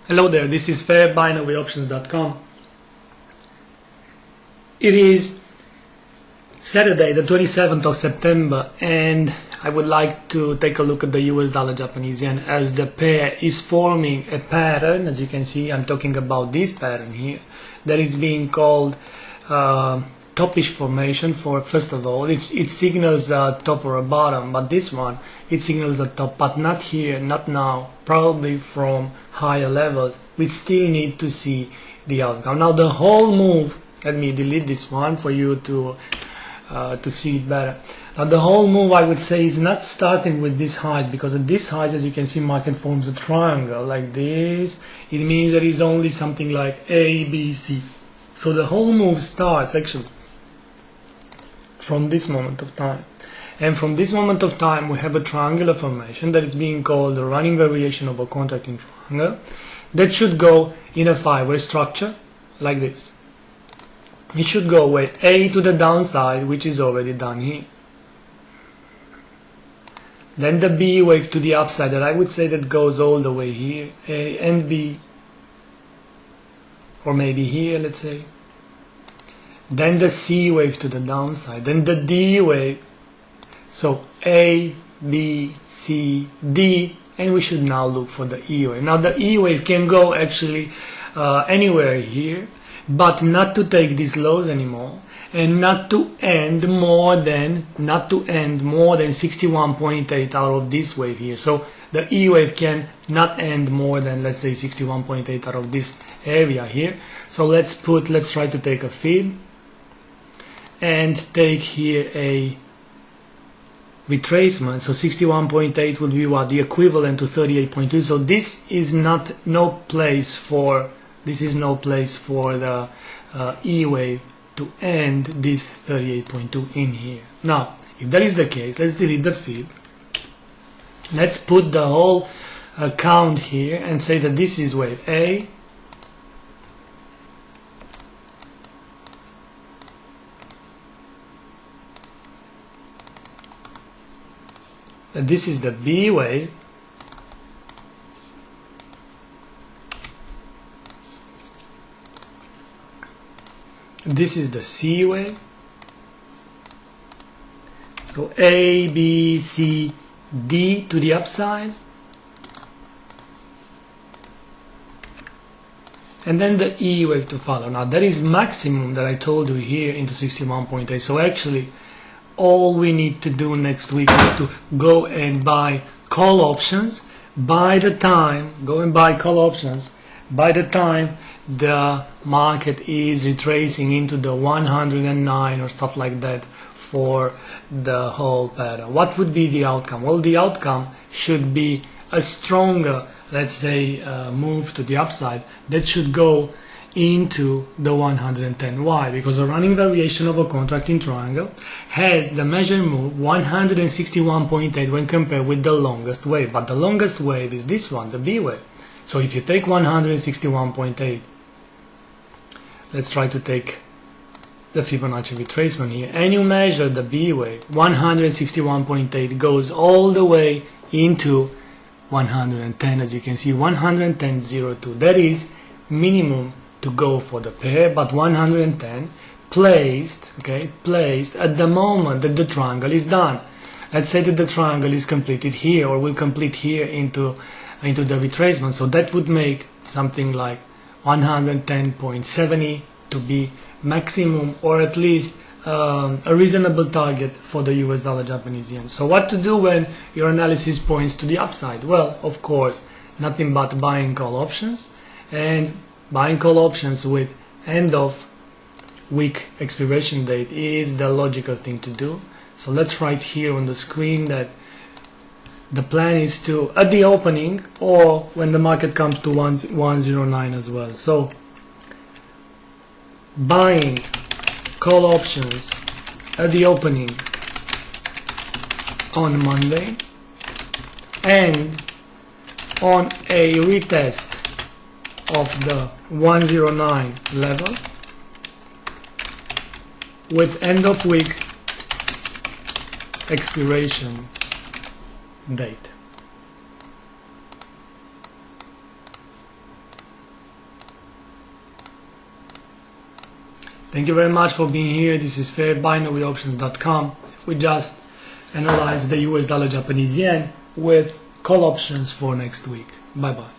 Hello there, this is fairbinaryoptions.com. It is Saturday, the 27th of September, and I would like to take a look at the US dollar Japanese yen as the pair is forming a pattern. As you can see, I'm talking about this pattern here that is being called topish formation. For first of all, it signals a top or a bottom, but this one it signals a top, but not here, not now, probably from higher levels. We still need to see the outcome. Now the whole move, let me delete this one for you to see it better. Now the whole move, I would say, is not starting with this highs, because at this highs, as you can see, market forms a triangle like this. It means there is only something like A, B, C. So the whole move starts actually from this moment of time. And from this moment of time, we have a triangular formation that is being called the running variation of a contracting triangle that should go in a five-way structure like this. It should go with A to the downside, which is already done here. Then the B wave to the upside, that I would say that goes all the way here, A and B, or maybe here, let's say. Then the C wave to the downside, then the D wave. So A, B, C, D, and we should now look for the E wave. Now the E wave can go actually anywhere here, but not to take these lows anymore, and not to end more than 61.8 out of this wave here. So the E wave can not end more than, let's say, 61.8 out of this area here. So let's try to take a fib and take here a retracement. So 61.8 will be what? The equivalent to 38.2. So this is no place for the E wave to end this 38.2 in here. Now, if that is the case, let's delete the fib. Let's put the whole count here and say that this is wave A, that this is the B wave, this is the C wave. So A, B, C, D to the upside, and then the E wave to follow. Now that is maximum that I told you here into 61.8. So actually all we need to do next week is to go and buy call options by the time the market is retracing into the 109 or stuff like that for the whole pattern. What would be the outcome? Well, the outcome should be a stronger, let's say, move to the upside that should go into the 110. Why? Because a running variation of a contracting triangle has the measured move 161.8 when compared with the longest wave. But the longest wave is this one, the B wave. So if you take 161.8, let's try to take the Fibonacci retracement here, and you measure the B wave, 161.8 goes all the way into 110. As you can see, 110.02. That is minimum to go for the pair, but 110 placed at the moment that the triangle is done. Let's say that the triangle is completed here, or will complete here into the retracement. So that would make something like 110.70 to be maximum, or at least a reasonable target for the US dollar Japanese yen. So what to do when your analysis points to the upside? Well, of course, nothing but buying call options, and buying call options with end of week expiration date is the logical thing to do. So let's write here on the screen that the plan is to, at the opening or when the market comes to 109 as well. So buying call options at the opening on Monday, and on a retest of the 109 level with end of week expiration date. Thank you very much for being here. This is fairbinaryoptions.com. We just analyzed the US dollar Japanese yen with call options for next week. Bye bye.